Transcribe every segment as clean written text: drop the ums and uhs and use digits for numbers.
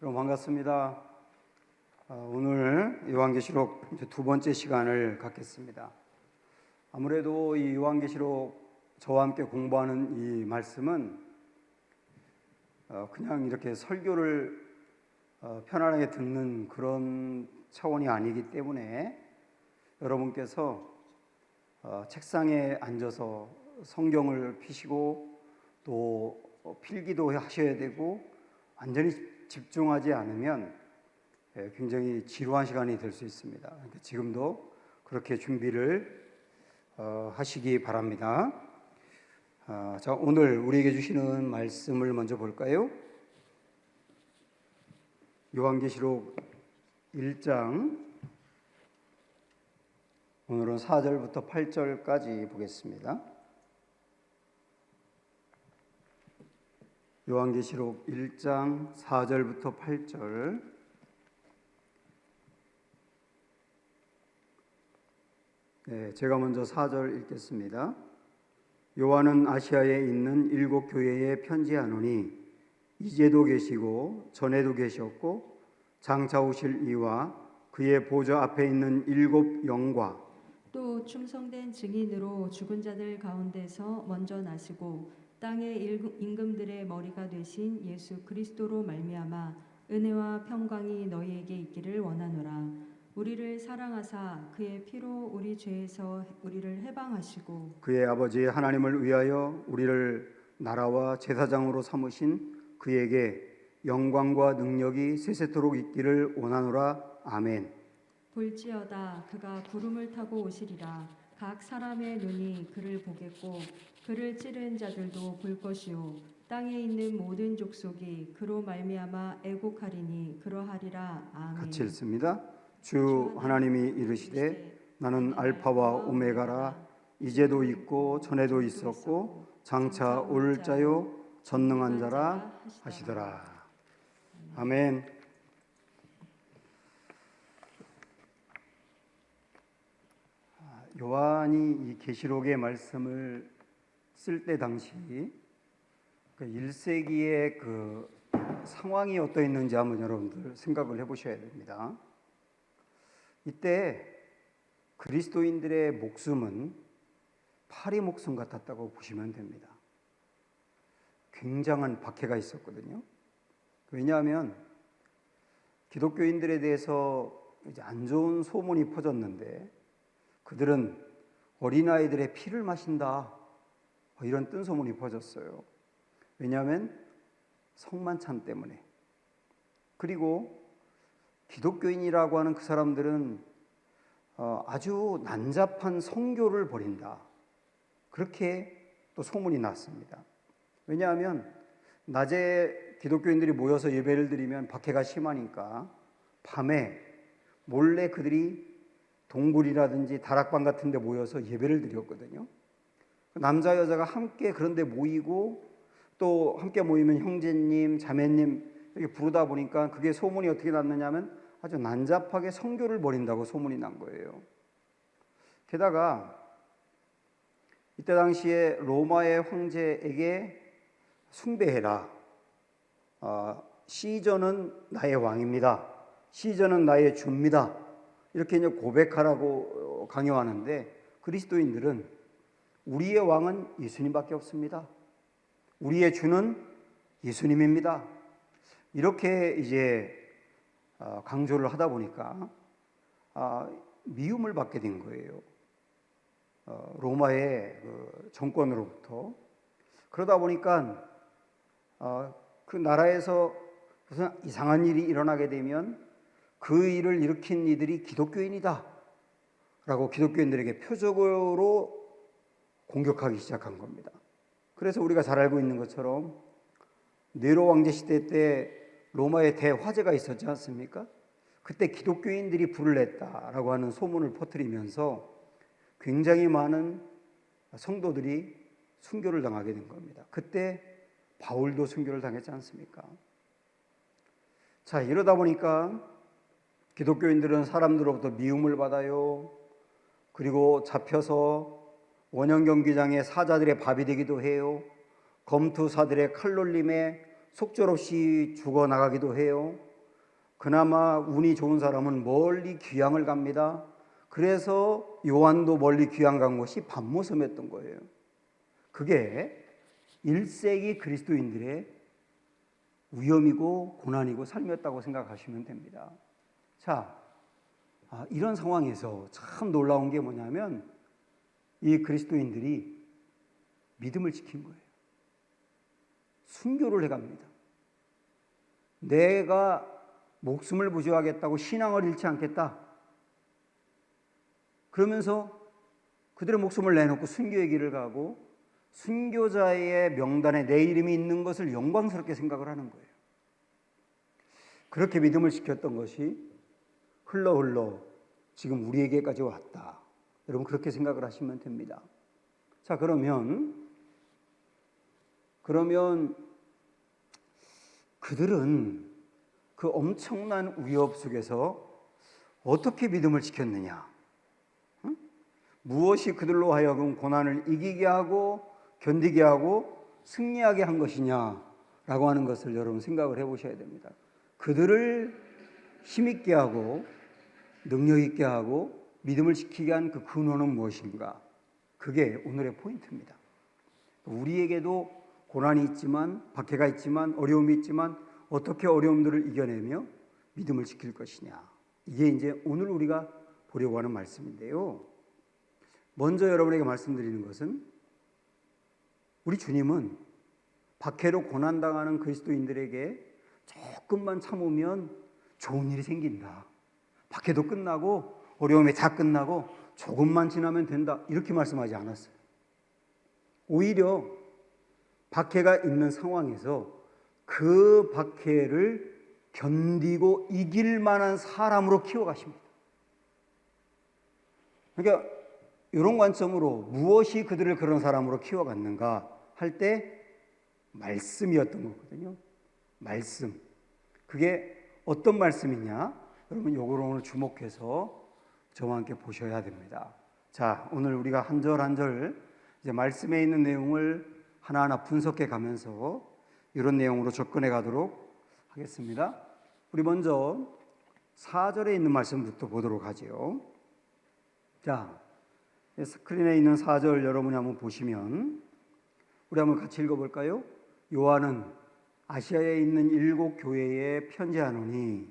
여러분 반갑습니다. 오늘 요한계시록 이제 두 번째 시간을 갖겠습니다. 아무래도 이 요한계시록 저와 함께 공부하는 이 말씀은 그냥 이렇게 설교를 편안하게 듣는 그런 차원이 아니기 때문에 여러분께서 책상에 앉아서 성경을 펴시고 또 필기도 하셔야 되고 완전히 집중하지 않으면 굉장히 지루한 시간이 될 수 있습니다. 그러니까 지금도 그렇게 준비를 하시기 바랍니다. 자, 오늘 우리에게 주시는 말씀을 먼저 볼까요? 요한계시록 1장 오늘은 4절부터 8절까지 보겠습니다. 요한계시록 1장 4절부터 8절. 네, 제가 먼저 4절 읽겠습니다. 요한은 아시아에 있는 7 교회에 편지하노니 이제도 계시고 전에도 계셨고 장차 오실 이와 그의 보좌 앞에 있는 7 영과 또 충성된 증인으로 죽은 자들 가운데서 먼저 나시고 땅의 임금들의 머리가 되신 예수 그리스도로 말미암아 은혜와 평강이 너희에게 있기를 원하노라. 우리를 사랑하사 그의 피로 우리 죄에서 우리를 해방하시고 그의 아버지 하나님을 위하여 우리를 나라와 제사장으로 삼으신 그에게 영광과 능력이 세세토록 있기를 원하노라. 아멘. 볼지어다 그가 구름을 타고 오시리라. 각 사람의 눈이 그를 보겠고 그를 찌른 자들도 볼 것이요 땅에 있는 모든 족속이 그로 말미암아 애곡하리니 그러하리라. 아멘. 같이 읽습니다. 주 하나님이 이르시되 나는 알파와 오메가라. 이제도 있고 전에도 있었고 장차 올 자요 전능한 자라 하시더라. 아멘. 요한이 이 계시록의 말씀을 쓸 때 당시 1세기의 그 상황이 어떠했는지 한번 여러분들 생각을 해보셔야 됩니다. 이때 그리스도인들의 목숨은 파리 목숨 같았다고 보시면 됩니다. 굉장한 박해가 있었거든요. 왜냐하면 기독교인들에 대해서 이제 안 좋은 소문이 퍼졌는데 그들은 어린아이들의 피를 마신다, 이런 뜬소문이 퍼졌어요. 왜냐하면 성만찬 때문에. 그리고 기독교인이라고 하는 그 사람들은 아주 난잡한 성교를 벌인다, 그렇게 또 소문이 났습니다. 왜냐하면 낮에 기독교인들이 모여서 예배를 드리면 박해가 심하니까 밤에 몰래 그들이 동굴이라든지 다락방 같은 데 모여서 예배를 드렸거든요. 남자 여자가 함께 그런 데 모이고 또 함께 모이면 형제님, 자매님 이렇게 부르다 보니까 그게 소문이 어떻게 났느냐면 아주 난잡하게 성교를 벌인다고 소문이 난 거예요. 게다가 이때 당시에 로마의 황제에게 숭배해라. 시저는 나의 왕입니다. 시저는 나의 주입니다. 이렇게 이제 고백하라고 강요하는데 그리스도인들은 우리의 왕은 예수님밖에 없습니다. 우리의 주는 예수님입니다. 이렇게 이제 강조를 하다 보니까 미움을 받게 된 거예요. 로마의 그 정권으로부터. 그러다 보니까 그 나라에서 무슨 이상한 일이 일어나게 되면 그 일을 일으킨 이들이 기독교인이다 라고 기독교인들에게 표적으로 공격하기 시작한 겁니다. 그래서 우리가 잘 알고 있는 것처럼 네로 왕제 시대 때 로마에 대화재가 있었지 않습니까? 그때 기독교인들이 불을 냈다라고 하는 소문을 퍼뜨리면서 굉장히 많은 성도들이 순교를 당하게 된 겁니다. 그때 바울도 순교를 당했지 않습니까? 자, 이러다 보니까 기독교인들은 사람들로부터 미움을 받아요. 그리고 잡혀서 원형 경기장의 사자들의 밥이 되기도 해요. 검투사들의 칼놀림에 속절없이 죽어나가기도 해요. 그나마 운이 좋은 사람은 멀리 귀향을 갑니다. 그래서 요한도 멀리 귀향 간 곳이 밤모섬이었던 거예요. 그게 1세기 그리스도인들의 위험이고 고난이고 삶이었다고 생각하시면 됩니다. 자, 이런 상황에서 참 놀라운 게 뭐냐면 이 그리스도인들이 믿음을 지킨 거예요. 순교를 해갑니다. 내가 목숨을 부지하겠다고 신앙을 잃지 않겠다. 그러면서 그들의 목숨을 내놓고 순교의 길을 가고 순교자의 명단에 내 이름이 있는 것을 영광스럽게 생각을 하는 거예요. 그렇게 믿음을 지켰던 것이 흘러 지금 우리에게까지 왔다. 여러분 그렇게 생각을 하시면 됩니다. 자, 그러면 그들은 그 엄청난 위협 속에서 어떻게 믿음을 지켰느냐? 응? 무엇이 그들로 하여금 고난을 이기게 하고 견디게 하고 승리하게 한 것이냐라고 하는 것을 여러분 생각을 해보셔야 됩니다. 그들을 힘있게 하고 능력 있게 하고 믿음을 지키게 한 그 근원은 무엇인가? 그게 오늘의 포인트입니다. 우리에게도 고난이 있지만 박해가 있지만 어려움이 있지만 어떻게 어려움들을 이겨내며 믿음을 지킬 것이냐. 이게 이제 오늘 우리가 보려고 하는 말씀인데요. 먼저 여러분에게 말씀드리는 것은 우리 주님은 박해로 고난당하는 그리스도인들에게 조금만 참으면 좋은 일이 생긴다. 박해도 끝나고 어려움이 다 끝나고 조금만 지나면 된다. 이렇게 말씀하지 않았어요. 오히려 박해가 있는 상황에서 그 박해를 견디고 이길 만한 사람으로 키워가십니다. 그러니까 이런 관점으로 무엇이 그들을 그런 사람으로 키워갔는가 할 때 말씀이었던 거거든요. 말씀. 그게 어떤 말씀이냐? 여러분 요거를 오늘 주목해서 저와 함께 보셔야 됩니다. 자, 오늘 우리가 한 절 한 절 이제 말씀에 있는 내용을 하나하나 분석해 가면서 이런 내용으로 접근해 가도록 하겠습니다. 우리 먼저 4절에 있는 말씀부터 보도록 하지요. 자, 스크린에 있는 4절 여러분이 한번 보시면 우리 한번 같이 읽어볼까요? 요한은 아시아에 있는 7 교회에 편지하노니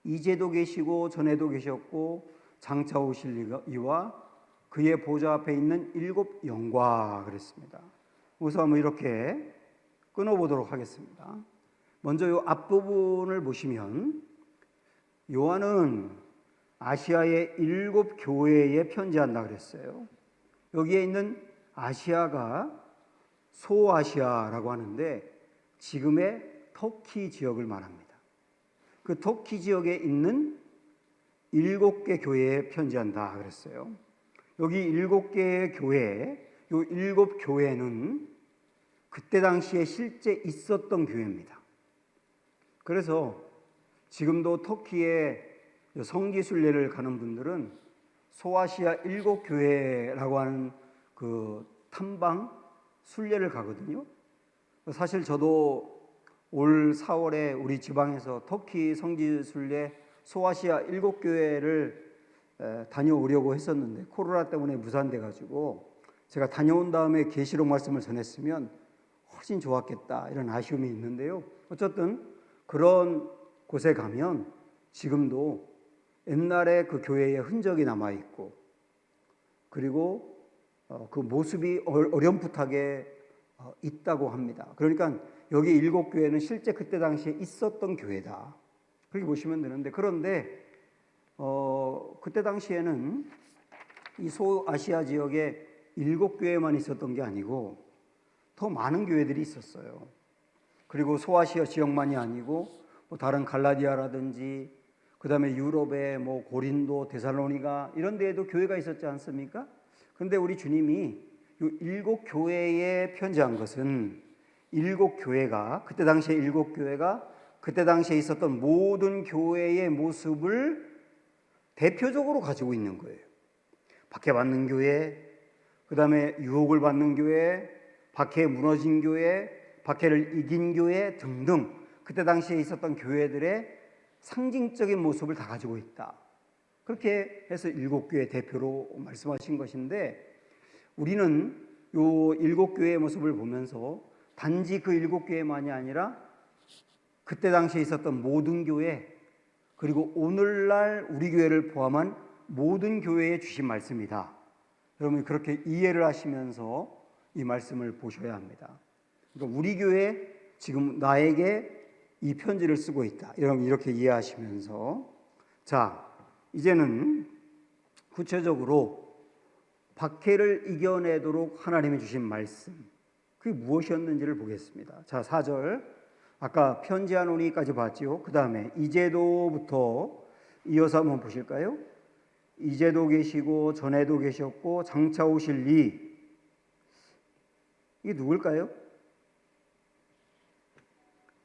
이제도 계시고 전에도 계셨고 장차 오실 이와 그의 보좌 앞에 있는 7 영과 그랬습니다. 우선 한번 이렇게 끊어보도록 하겠습니다. 먼저 이 앞부분을 보시면 요한은 아시아의 7 교회에 편지한다 그랬어요. 여기에 있는 아시아가 소아시아라고 하는데 지금의 터키 지역을 말합니다. 그 터키 지역에 있는 7개 교회에 편지한다 그랬어요. 여기 7개의 교회, 이 7 교회는 그때 당시에 실제 있었던 교회입니다. 그래서 지금도 터키에 성지 순례를 가는 분들은 소아시아 7 교회라고 하는 그 탐방 순례를 가거든요. 사실 저도 올 4월에 우리 지방에서 터키 성지 순례 소아시아 7 교회를 다녀오려고 했었는데 코로나 때문에 무산돼 가지고 제가 다녀온 다음에 계시록 말씀을 전했으면 훨씬 좋았겠다 이런 아쉬움이 있는데요. 어쨌든 그런 곳에 가면 지금도 옛날에 그 교회의 흔적이 남아 있고 그리고 그 모습이 어렴풋하게 있다고 합니다. 그러니까 여기 7 교회는 실제 그때 당시에 있었던 교회다. 그렇게 보시면 되는데 그런데 그때 당시에는 이 소아시아 지역에 7 교회만 있었던 게 아니고 더 많은 교회들이 있었어요. 그리고 소아시아 지역만이 아니고 뭐 다른 갈라디아라든지 그다음에 유럽의 뭐 고린도, 데살로니가 이런 데에도 교회가 있었지 않습니까? 그런데 우리 주님이 이 7 교회에 편지한 것은 7 교회가 그때 당시에 7 교회가 그때 당시에 있었던 모든 교회의 모습을 대표적으로 가지고 있는 거예요. 박해받는 교회, 그 다음에 유혹을 받는 교회, 박해에 무너진 교회, 박해를 이긴 교회 등등 그때 당시에 있었던 교회들의 상징적인 모습을 다 가지고 있다. 그렇게 해서 일곱 교회 대표로 말씀하신 것인데, 우리는 요 일곱 교회의 모습을 보면서 단지 그 일곱 교회만이 아니라 그때 당시에 있었던 모든 교회, 그리고 오늘날 우리 교회를 포함한 모든 교회에 주신 말씀이다. 여러분 그렇게 이해를 하시면서 이 말씀을 보셔야 합니다. 그러니까 우리 교회 지금 나에게 이 편지를 쓰고 있다. 여러분 이렇게 이해하시면서, 자 이제는 구체적으로 박해를 이겨내도록 하나님이 주신 말씀, 그게 무엇이었는지를 보겠습니다. 자 4절, 아까 편지하노니까지 봤지요. 그 다음에 이제도부터 이어서 한번 보실까요? 이제도 계시고 전에도 계셨고 장차 오실 이, 이게 누굴까요?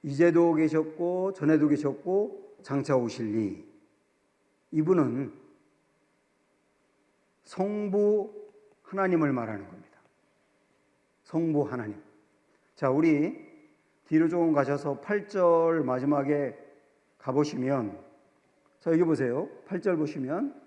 이제도 계셨고 전에도 계셨고 장차 오실 이, 이분은 성부 하나님을 말하는 겁니다. 성부 하나님. 자 우리 뒤로 조금 가셔서 8절 마지막에 가보시면, 자 여기 보세요. 8절 보시면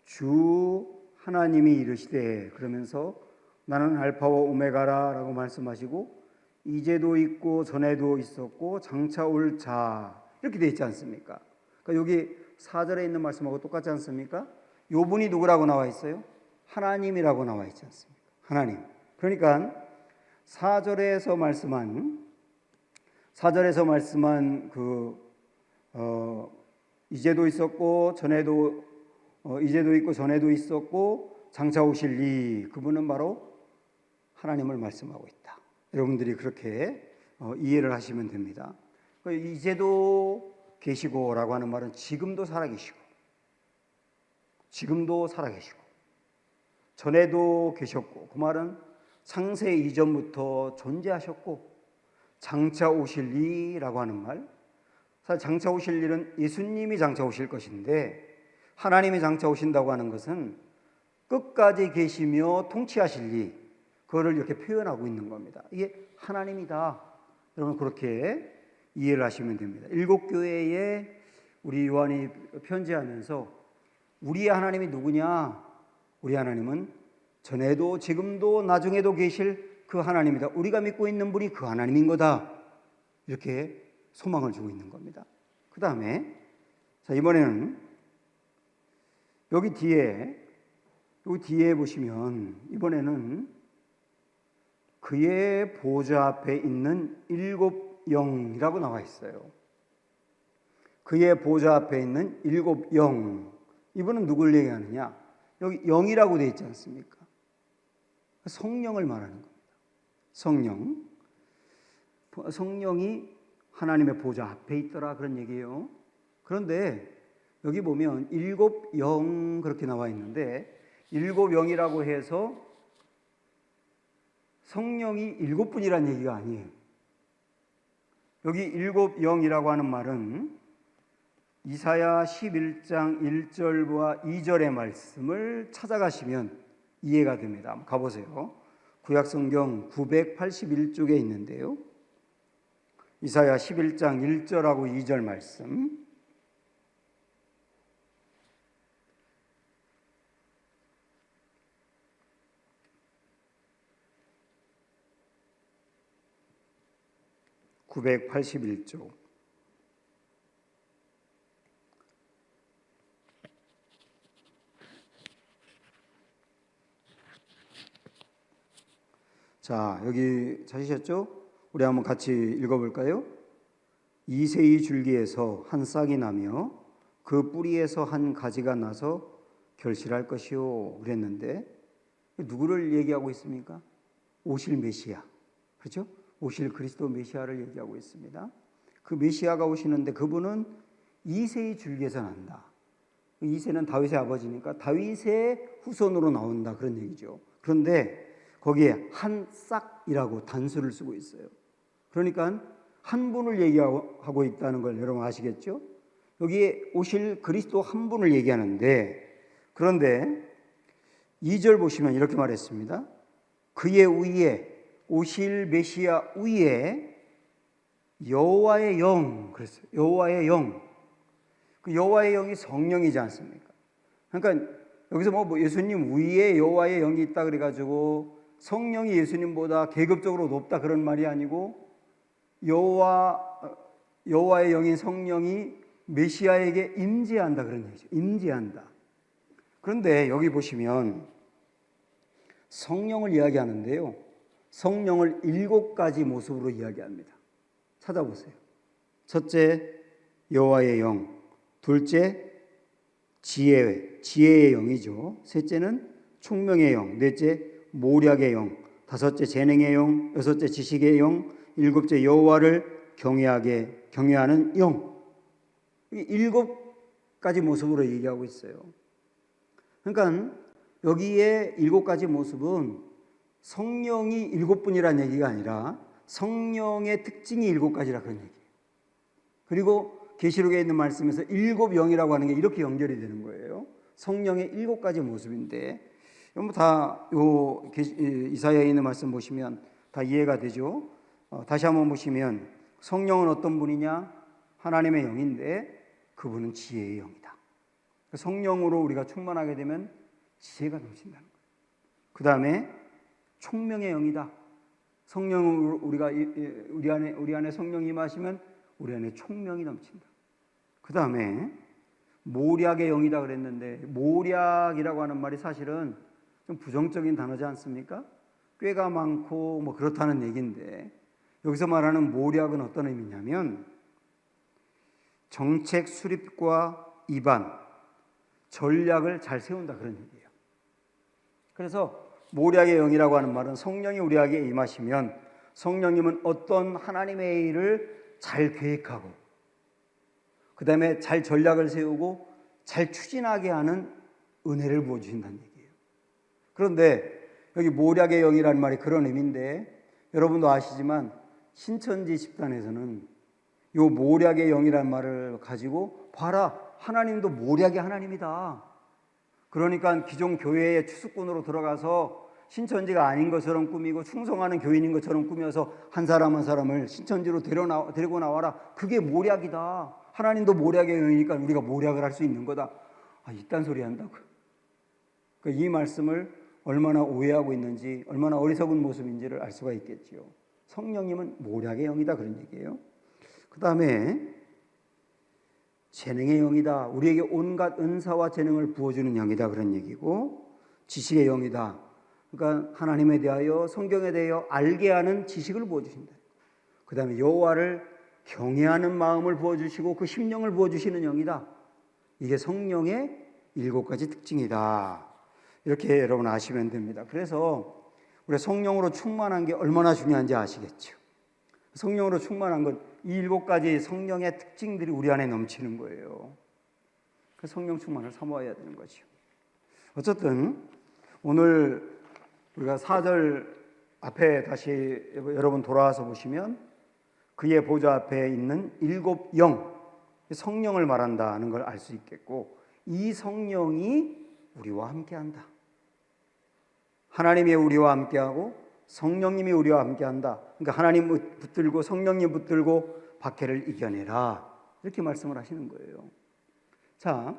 주 하나님이 이르시되, 그러면서 나는 알파와 오메가라 라고 말씀하시고, 이제도 있고 전에도 있었고 장차 올 자, 이렇게 되어 있지 않습니까? 그러니까 여기 4절에 있는 말씀하고 똑같지 않습니까? 요 분이 누구라고 나와 있어요? 하나님이라고 나와 있지 않습니까? 하나님. 그러니까 4절에서 말씀한 이제도 있었고 전에도 이제도 있고 전에도 있었고 장차 오실 이, 그분은 바로 하나님을 말씀하고 있다. 여러분들이 그렇게 이해를 하시면 됩니다. 이제도 계시고라고 하는 말은 지금도 살아계시고, 전에도 계셨고, 그 말은 창세 이전부터 존재하셨고, 장차 오실 이라고 하는 말, 사실 장차 오실 일은 예수님이 장차 오실 것인데, 하나님이 장차 오신다고 하는 것은 끝까지 계시며 통치하실 이, 그거를 이렇게 표현하고 있는 겁니다. 이게 하나님이다. 여러분 그렇게 이해를 하시면 됩니다. 일곱 교회에 우리 요한이 편지하면서 우리의 하나님이 누구냐? 우리 하나님은 전에도 지금도 나중에도 계실 그 하나님이다. 우리가 믿고 있는 분이 그 하나님인 거다. 이렇게 소망을 주고 있는 겁니다. 그 다음에 자 이번에는 여기 뒤에 보시면, 이번에는 그의 보좌 앞에 있는 일곱 영이라고 나와 있어요. 그의 보좌 앞에 있는 일곱 영, 이분은 누굴 얘기하느냐? 여기 영이라고 되어 있지 않습니까? 성령을 말하는 겁니다. 성령이 하나님의 보좌 앞에 있더라, 그런 얘기예요. 그런데 여기 보면 일곱 영 그렇게 나와 있는데, 일곱 영이라고 해서 성령이 일곱 분이란 얘기가 아니에요. 여기 일곱 영이라고 하는 말은 이사야 11장 1절과 2절의 말씀을 찾아가시면 이해가 됩니다. 한번 가보세요. 구약성경 981쪽에 있는데요. 이사야 11장 1절하고 2절 말씀, (981쪽) 자, 여기 찾으셨죠? 우리 한번 같이 읽어볼까요? 이새의 줄기에서 한 싹이 나며 그 뿌리에서 한 가지가 나서 결실할 것이요, 그랬는데 누구를 얘기하고 있습니까? 오실 메시아, 그렇죠? 오실 그리스도 메시아를 얘기하고 있습니다. 그 메시아가 오시는데 그분은 이새의 줄기에서 난다. 이새는 다윗의 아버지니까 다윗의 후손으로 나온다, 그런 얘기죠. 그런데 거기에 한 싹이라고 단수를 쓰고 있어요. 그러니까 한 분을 얘기하고 있다는 걸 여러분 아시겠죠? 여기에 오실 그리스도 한 분을 얘기하는데, 그런데 2절 보시면 이렇게 말했습니다. 그의 위에, 오실 메시아 위에 여호와의 영, 그랬어요. 여호와의 영. 그 여호와의 영이 성령이지 않습니까? 그러니까 여기서 뭐 예수님 위에 여호와의 영이 있다 그래가지고 성령이 예수님보다 계급적으로 높다 그런 말이 아니고 여호와의 영인 성령이 메시아에게 임재한다 그런 얘기죠. 임재한다. 그런데 여기 보시면 성령을 이야기하는데요. 성령을 7가지 모습으로 이야기합니다. 찾아보세요. 첫째, 여호와의 영. 둘째, 지혜의 영이죠. 셋째는 총명의 영. 넷째, 모략의 영. 다섯째, 재능의 영. 여섯째, 지식의 영. 일곱째, 여호와를 경외하는 영. 7가지 모습으로 얘기하고 있어요. 그러니까 여기에 7가지 모습은 성령이 7분이라는 얘기가 아니라 성령의 특징이 7가지라 그런 얘기예요. 그리고 계시록에 있는 말씀에서 7영이라고 하는 게 이렇게 연결이 되는 거예요. 성령의 7가지 모습인데 다 이사야에 있는 말씀 보시면 다 이해가 되죠. 다시 한번 보시면 성령은 어떤 분이냐? 하나님의 영인데 그분은 지혜의 영이다. 성령으로 우리가 충만하게 되면 지혜가 넘친다는 거예요. 그 다음에 총명의 영이다. 성령으로 우리 안에 성령이 임하시면 우리 안에 총명이 넘친다. 그 다음에 모략의 영이다 그랬는데 모략이라고 하는 말이 사실은 좀 부정적인 단어지 않습니까? 꾀가 많고 뭐 그렇다는 얘기인데 여기서 말하는 모략은 어떤 의미냐면 정책 수립과 입안, 전략을 잘 세운다 그런 얘기예요. 그래서 모략의 영이라고 하는 말은 성령이 우리에게 임하시면 성령님은 어떤 하나님의 일을 잘 계획하고 그 다음에 잘 전략을 세우고 잘 추진하게 하는 은혜를 부어주신다는 얘기예요. 그런데 여기 모략의 영이라는 말이 그런 의미인데 여러분도 아시지만 신천지 집단에서는 이 모략의 영이라는 말을 가지고 봐라 하나님도 모략의 하나님이다. 그러니까 기존 교회의 추수꾼으로 들어가서 신천지가 아닌 것처럼 꾸미고 충성하는 교인인 것처럼 꾸며서 한 사람 한 사람을 신천지로 데리고 나와라. 그게 모략이다. 하나님도 모략의 영이니까 우리가 모략을 할 수 있는 거다. 이딴 소리 한다고. 이 말씀을 얼마나 오해하고 있는지 얼마나 어리석은 모습인지를 알 수가 있겠지요. 성령님은 모략의 영이다 그런 얘기예요. 그 다음에 재능의 영이다. 우리에게 온갖 은사와 재능을 부어주는 영이다 그런 얘기고 지식의 영이다. 그러니까 하나님에 대하여 성경에 대하여 알게 하는 지식을 부어주신다. 그 다음에 여호와를 경외하는 마음을 부어주시고 그 심령을 부어주시는 영이다. 이게 성령의 7가지 특징이다. 이렇게 여러분 아시면 됩니다. 그래서 우리가 성령으로 충만한 게 얼마나 중요한지 아시겠죠. 성령으로 충만한 것, 이 7가지 성령의 특징들이 우리 안에 넘치는 거예요. 그 성령 충만을 사모해야 되는 거죠. 어쨌든 오늘 우리가 4절 앞에 다시 여러분 돌아와서 보시면 그의 보좌 앞에 있는 7영, 성령을 말한다는 걸 알 수 있겠고 이 성령이 우리와 함께한다. 하나님이 우리와 함께하고 성령님이 우리와 함께한다. 그러니까 하나님 붙들고 성령님 붙들고 박해를 이겨내라. 이렇게 말씀을 하시는 거예요. 자,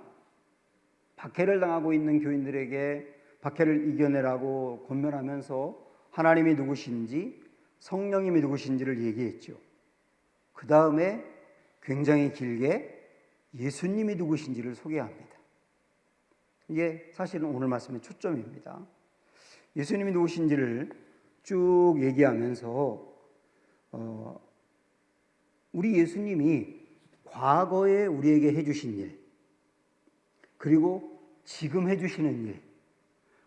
박해를 당하고 있는 교인들에게 박해를 이겨내라고 권면하면서 하나님이 누구신지 성령님이 누구신지를 얘기했죠. 그 다음에 굉장히 길게 예수님이 누구신지를 소개합니다. 이게 사실은 오늘 말씀의 초점입니다. 예수님이 누구신지를 쭉 얘기하면서 우리 예수님이 과거에 우리에게 해주신 일, 그리고 지금 해주시는 일,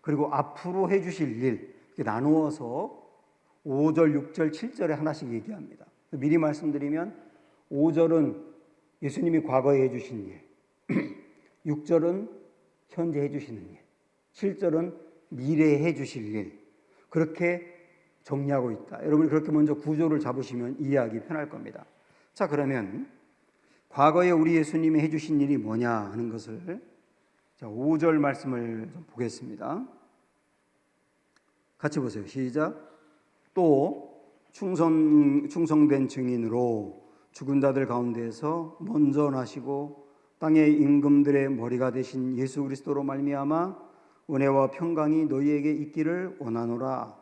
그리고 앞으로 해주실 일 이렇게 나누어서 5절, 6절, 7절에 하나씩 얘기합니다. 미리 말씀드리면 5절은 예수님이 과거에 해주신 일, 6절은 현재 해주시는 일, 7절은 미래에 해주실 일, 그렇게 정리하고 있다. 여러분이 그렇게 먼저 구조를 잡으시면 이해하기 편할 겁니다. 자, 그러면 과거에 우리 예수님이 해주신 일이 뭐냐 하는 것을 5절 말씀을 좀 보겠습니다. 같이 보세요. 시작. 또 충성된 증인으로 죽은 자들 가운데서 먼저 나시고 땅의 임금들의 머리가 되신 예수 그리스도로 말미암아 은혜와 평강이 너희에게 있기를 원하노라.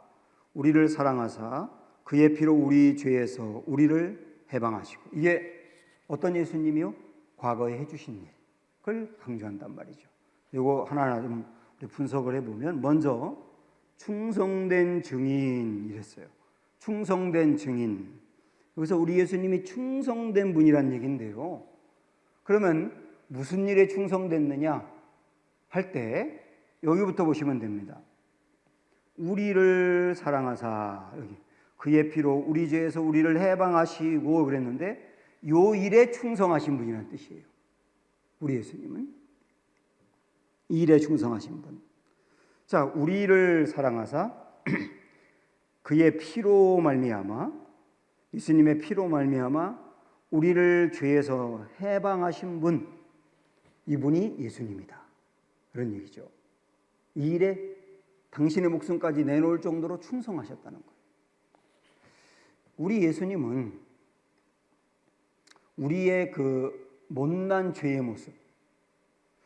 우리를 사랑하사 그의 피로 우리 죄에서 우리를 해방하시고. 이게 어떤 예수님이요? 과거에 해주신 일, 그걸 강조한단 말이죠. 이거 하나하나 좀 분석을 해보면, 먼저 충성된 증인 이랬어요. 충성된 증인. 여기서 우리 예수님이 충성된 분이란 얘기인데요. 그러면 무슨 일에 충성됐느냐 할 때 여기부터 보시면 됩니다. 우리를 사랑하사, 여기 그의 피로 우리 죄에서 우리를 해방하시고 그랬는데, 요 일에 충성하신 분이라는 뜻이에요. 우리 예수님은 이 일에 충성하신 분. 자, 우리를 사랑하사 그의 피로 말미암아, 예수님의 피로 말미암아 우리를 죄에서 해방하신 분, 이분이 예수님이다, 그런 얘기죠. 이 일에 당신의 목숨까지 내놓을 정도로 충성하셨다는 거예요. 우리 예수님은 우리의 그 못난 죄의 모습,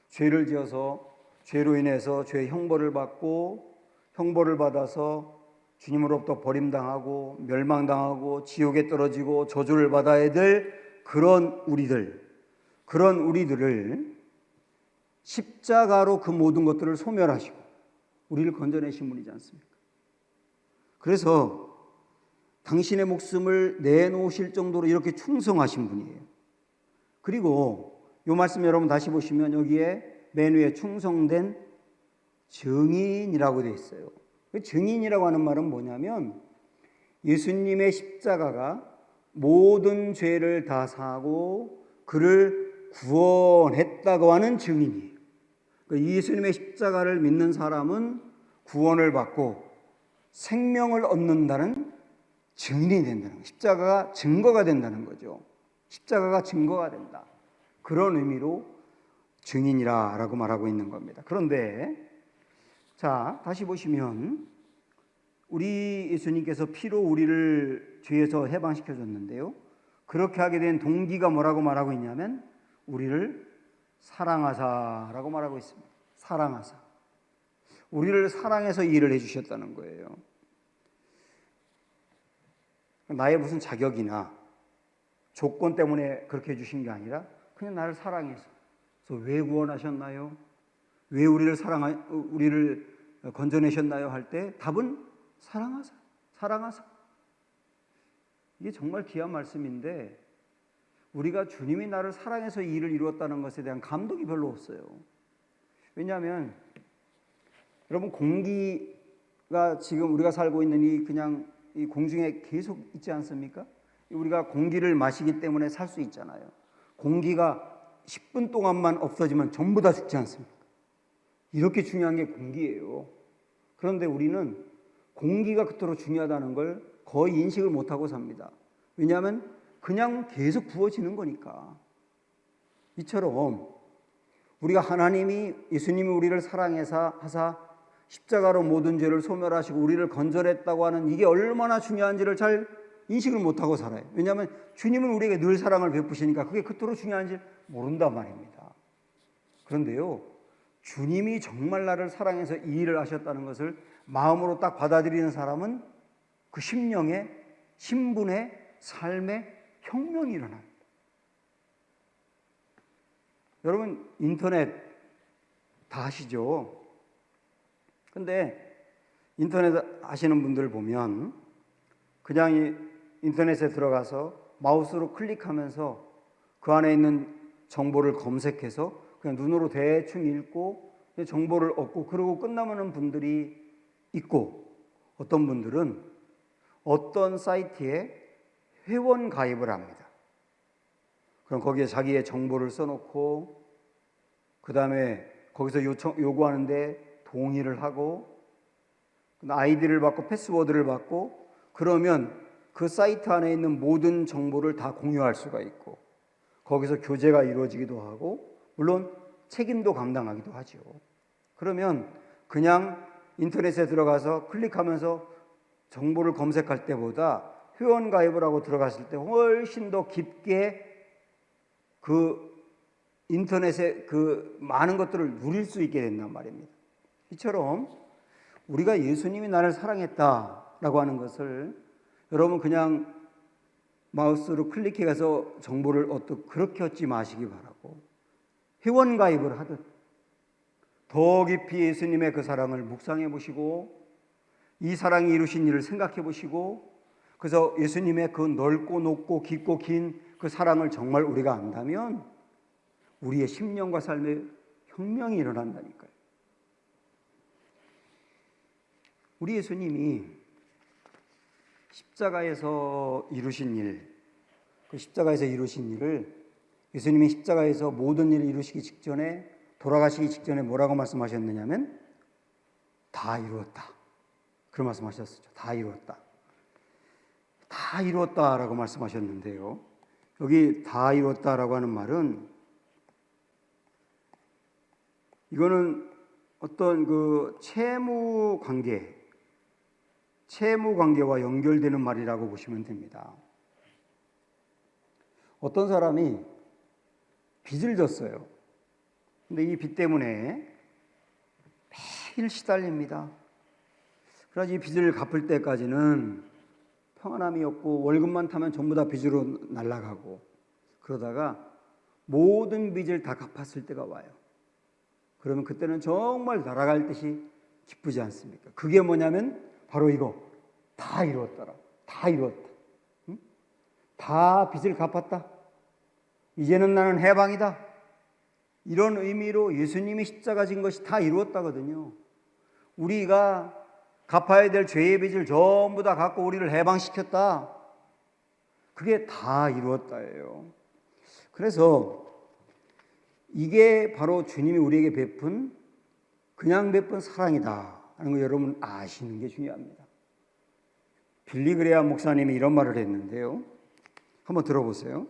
죄를 지어서 죄로 인해서 죄의 형벌을 받고, 형벌을 받아서 주님으로부터 버림당하고 멸망당하고 지옥에 떨어지고 저주를 받아야 될 그런 우리들을 십자가로 그 모든 것들을 소멸하시고 우리를 건져내신 분이지 않습니까? 그래서 당신의 목숨을 내놓으실 정도로 이렇게 충성하신 분이에요. 그리고 이 말씀 여러분 다시 보시면 여기에 맨 위에 충성된 증인이라고 되어 있어요. 증인이라고 하는 말은 뭐냐면, 예수님의 십자가가 모든 죄를 다 사고 그를 구원했다고 하는 증인이에요. 예수님의 십자가를 믿는 사람은 구원을 받고 생명을 얻는다는 증인이 된다는 거예요. 십자가가 증거가 된다는 거죠. 십자가가 증거가 된다, 그런 의미로 증인이라고 말하고 있는 겁니다. 그런데 자, 다시 보시면 우리 예수님께서 피로 우리를 죄에서 해방시켜 줬는데요, 그렇게 하게 된 동기가 뭐라고 말하고 있냐면 우리를 사랑하사라고 말하고 있습니다. 사랑하사. 우리를 사랑해서 이 일을 해주셨다는 거예요. 나의 무슨 자격이나 조건 때문에 그렇게 해주신 게 아니라 그냥 나를 사랑해서. 그래서 왜 구원하셨나요? 왜 우리를 건져내셨나요? 할 때 답은 사랑하사. 사랑하사. 이게 정말 귀한 말씀인데, 우리가 주님이 나를 사랑해서 이 일을 이루었다는 것에 대한 감동이 별로 없어요. 왜냐하면 여러분, 공기가 지금 우리가 살고 있는 이 공중에 계속 있지 않습니까? 우리가 공기를 마시기 때문에 살 수 있잖아요. 공기가 10분 동안만 없어지면 전부 다 죽지 않습니까? 이렇게 중요한 게 공기예요. 그런데 우리는 공기가 그토록 중요하다는 걸 거의 인식을 못하고 삽니다. 왜냐하면 그냥 계속 부어지는 거니까. 이처럼 우리가 예수님이 우리를 사랑해서 하사 십자가로 모든 죄를 소멸하시고 우리를 건져냈다고 하는 이게 얼마나 중요한지를 잘 인식을 못하고 살아요. 왜냐하면 주님은 우리에게 늘 사랑을 베푸시니까 그게 그토록 중요한지 모른단 말입니다. 그런데요, 주님이 정말 나를 사랑해서 이 일을 하셨다는 것을 마음으로 딱 받아들이는 사람은 그 심령의, 신분의 삶의 혁명이 일어납니다. 여러분, 인터넷 다 아시죠? 근데 인터넷 아시는 분들 보면 그냥 이 인터넷에 들어가서 마우스로 클릭하면서 그 안에 있는 정보를 검색해서 그냥 눈으로 대충 읽고 정보를 얻고 그러고 끝나는 분들이 있고, 어떤 분들은 어떤 사이트에 회원 가입을 합니다. 그럼 거기에 자기의 정보를 써놓고 그 다음에 거기서 요구하는데 동의를 하고 아이디를 받고 패스워드를 받고, 그러면 그 사이트 안에 있는 모든 정보를 다 공유할 수가 있고 거기서 교제가 이루어지기도 하고 물론 책임도 감당하기도 하죠. 그러면 그냥 인터넷에 들어가서 클릭하면서 정보를 검색할 때보다 회원 가입을 하고 들어갔을 때 훨씬 더 깊게 그 인터넷에 그 많은 것들을 누릴 수 있게 된단 말입니다. 이처럼 우리가 예수님이 나를 사랑했다라고 하는 것을 여러분 그냥 마우스로 클릭해서 정보를 얻듯 그렇게 얻지 마시기 바라고, 회원 가입을 하듯 더 깊이 예수님의 그 사랑을 묵상해 보시고 이 사랑이 이루신 일을 생각해 보시고, 그래서 예수님의 그 넓고 높고 깊고 긴 그 사랑을 정말 우리가 안다면 우리의 심령과 삶에 혁명이 일어난다니까요. 우리 예수님이 십자가에서 이루신 일, 그 십자가에서 이루신 일을 예수님이 십자가에서 모든 일을 이루시기 직전에, 돌아가시기 직전에 뭐라고 말씀하셨느냐면 다 이루었다. 그런 말씀하셨었죠. 다 이루었다. 다 이루었다라고 말씀하셨는데요. 여기 다 이루었다라고 하는 말은 이거는 어떤 그 채무 관계와 연결되는 말이라고 보시면 됩니다. 어떤 사람이 빚을 졌어요. 근데 이 빚 때문에 매일 시달립니다. 그래서 이 빚을 갚을 때까지는 평안함이 없고 월급만 타면 전부 다 빚으로 날아가고, 그러다가 모든 빚을 다 갚았을 때가 와요. 그러면 그때는 정말 날아갈 듯이 기쁘지 않습니까? 그게 뭐냐면 바로 이거, 다 이루었더라. 다 이루었다. 응? 다 빚을 갚았다. 이제는 나는 해방이다. 이런 의미로 예수님이 십자가 진 것이 다 이루었다거든요. 우리가 갚아야 될 죄의 빚을 전부 다 갚고 우리를 해방시켰다. 그게 다 이루었다예요. 그래서 이게 바로 주님이 우리에게 그냥 베푼 사랑이다 하는 거 여러분 아시는 게 중요합니다. 빌리 그레이엄 목사님이 이런 말을 했는데요. 한번 들어보세요.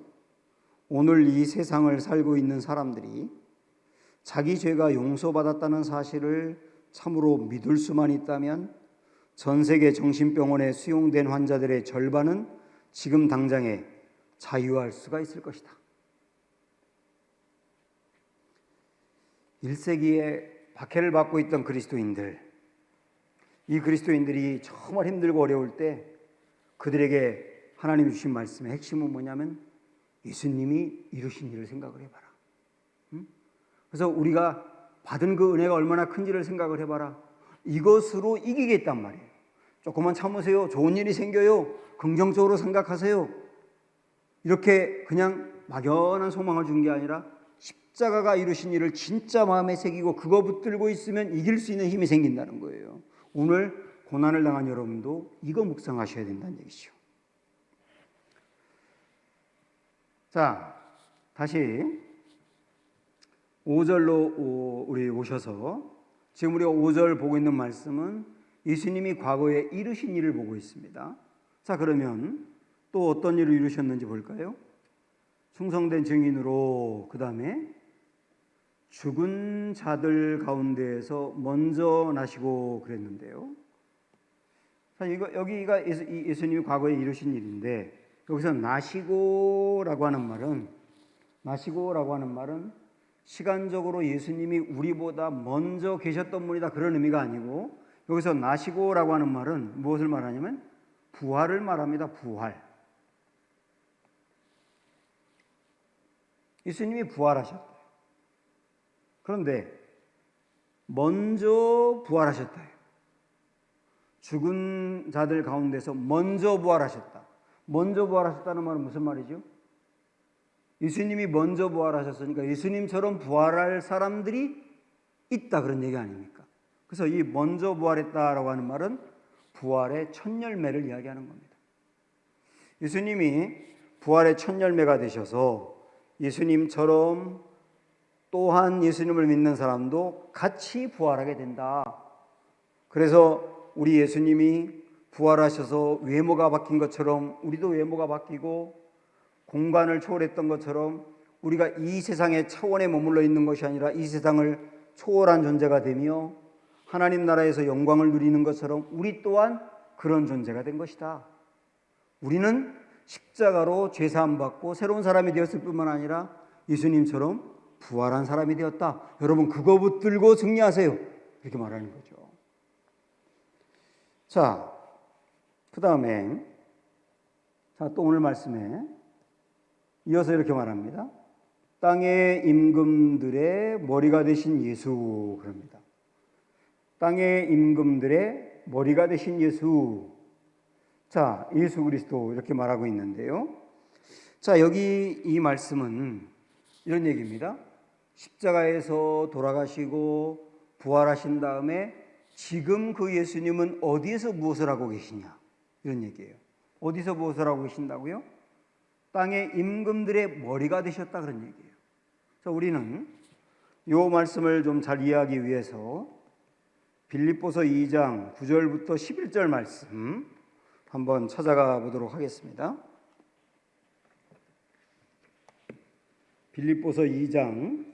오늘 이 세상을 살고 있는 사람들이 자기 죄가 용서받았다는 사실을 참으로 믿을 수만 있다면 전 세계 정신병원에 수용된 환자들의 절반은 지금 당장에 자유할 수가 있을 것이다. 1세기에 박해를 받고 있던 그리스도인들, 이 그리스도인들이 정말 힘들고 어려울 때 그들에게 하나님이 주신 말씀의 핵심은 뭐냐면 예수님이 이루신 일을 생각을 해봐라. 그래서 우리가 받은 그 은혜가 얼마나 큰지를 생각을 해봐라. 이것으로 이기겠단 말이에요. 조금만 참으세요. 좋은 일이 생겨요. 긍정적으로 생각하세요. 이렇게 그냥 막연한 소망을 준 게 아니라 십자가가 이루신 일을 진짜 마음에 새기고 그거 붙들고 있으면 이길 수 있는 힘이 생긴다는 거예요. 오늘 고난을 당한 여러분도 이거 묵상하셔야 된다는 얘기죠. 자, 다시 5절로 우리 오셔서 지금 우리가 5절 보고 있는 말씀은 예수님이 과거에 이루신 일을 보고 있습니다. 자, 그러면 또 어떤 일을 이루셨는지 볼까요? 충성된 증인으로, 그 다음에 죽은 자들 가운데에서 먼저 나시고 그랬는데요. 자, 여기가 예수님이 과거에 이루신 일인데, 여기서 나시고라고 하는 말은 시간적으로 예수님이 우리보다 먼저 계셨던 분이다 그런 의미가 아니고, 여기서 나시고라고 하는 말은 무엇을 말하냐면 부활을 말합니다. 부활. 예수님이 부활하셨다. 그런데 먼저 부활하셨다. 죽은 자들 가운데서 먼저 부활하셨다. 먼저 부활하셨다는 말은 무슨 말이죠? 예수님이 먼저 부활하셨으니까 예수님처럼 부활할 사람들이 있다 그런 얘기 아닙니까? 그래서 이 먼저 부활했다라고 하는 말은 부활의 첫 열매를 이야기하는 겁니다. 예수님이 부활의 첫 열매가 되셔서 예수님처럼 또한 예수님을 믿는 사람도 같이 부활하게 된다. 그래서 우리 예수님이 부활하셔서 외모가 바뀐 것처럼 우리도 외모가 바뀌고, 공간을 초월했던 것처럼 우리가 이 세상의 차원에 머물러 있는 것이 아니라 이 세상을 초월한 존재가 되며 하나님 나라에서 영광을 누리는 것처럼 우리 또한 그런 존재가 된 것이다. 우리는 십자가로 죄사함 받고 새로운 사람이 되었을 뿐만 아니라 예수님처럼 부활한 사람이 되었다. 여러분 그거 붙들고 승리하세요. 이렇게 말하는 거죠. 자, 그 다음에 또 오늘 말씀에 이어서 이렇게 말합니다. 땅의 임금들의 머리가 되신 예수 그럽니다. 땅의 임금들의 머리가 되신 예수. 자, 예수 그리스도 이렇게 말하고 있는데요. 자, 여기 이 말씀은 이런 얘기입니다. 십자가에서 돌아가시고 부활하신 다음에 지금 그 예수님은 어디에서 무엇을 하고 계시냐 이런 얘기예요. 어디서 무엇을 하고 계신다고요? 땅의 임금들의 머리가 되셨다 그런 얘기예요. 자, 우리는 이 말씀을 좀 잘 이해하기 위해서 빌립보서 2장 9절부터 11절 말씀 한번 찾아가 보도록 하겠습니다. 빌립보서 2장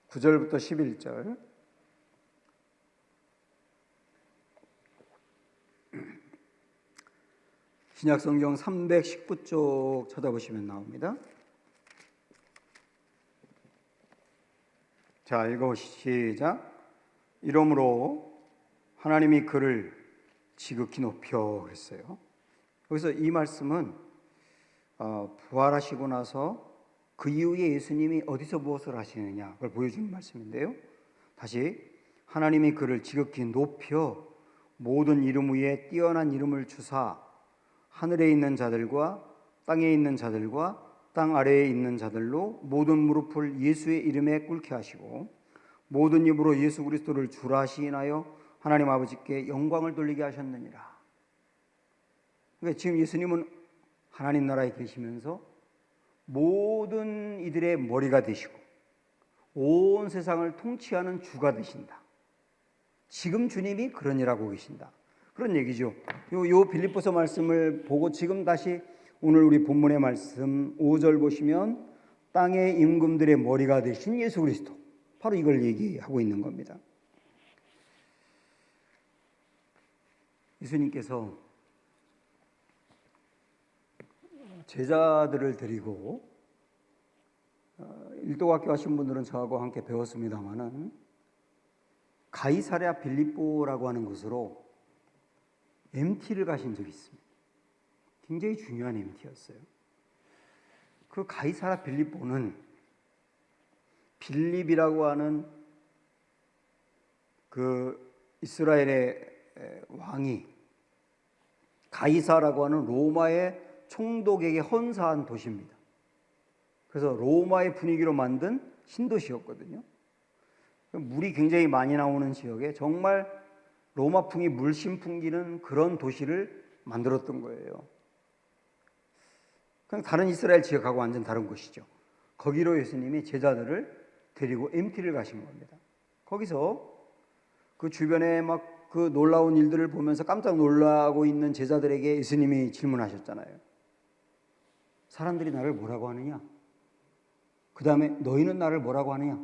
9절부터 11절. 신약성경 319쪽 찾아보시면 나옵니다. 자, 시작. 이러므로 하나님이 그를 지극히 높여 그랬어요. 여기서 이 말씀은 부활하시고 나서 그 이후에 예수님이 어디서 무엇을 하시느냐 그걸 보여주는 말씀인데요. 다시 하나님이 그를 지극히 높여 모든 이름 위에 뛰어난 이름을 주사 하늘에 있는 자들과 땅에 있는 자들과 땅 아래에 있는 자들로 모든 무릎을 예수의 이름에 꿇게 하시고 모든 입으로 예수 그리스도를 주라 시인하여 하나님 아버지께 영광을 돌리게 하셨느니라. 그러니까 지금 예수님은 하나님 나라에 계시면서 모든 이들의 머리가 되시고 온 세상을 통치하는 주가 되신다. 지금 주님이 그런 일 하고 계신다. 그런 얘기죠. 요 빌립보서 말씀을 보고 지금 다시 오늘 우리 본문의 말씀 5절 보시면 땅의 임금들의 머리가 되신 예수 그리스도, 바로 이걸 얘기하고 있는 겁니다. 예수님께서 제자들을 데리고 일도학교 하신 분들은 저하고 함께 배웠습니다마는 가이사랴 빌립보라고 하는 곳으로 MT를 가신 적이 있습니다. 굉장히 중요한 MT였어요. 그 가이사랴 빌립보는 빌립이라고 하는 그 이스라엘의 왕이 가이사라고 하는 로마의 총독에게 헌사한 도시입니다. 그래서 로마의 분위기로 만든 신도시였거든요. 물이 굉장히 많이 나오는 지역에 정말 로마풍이 물씬 풍기는 그런 도시를 만들었던 거예요. 그냥 다른 이스라엘 지역하고 완전 다른 곳이죠. 거기로 예수님이 제자들을 데리고 MT를 가신 겁니다. 거기서 그 주변에 막 그 놀라운 일들을 보면서 깜짝 놀라고 있는 제자들에게 예수님이 질문하셨잖아요. 사람들이 나를 뭐라고 하느냐? 그 다음에 너희는 나를 뭐라고 하느냐?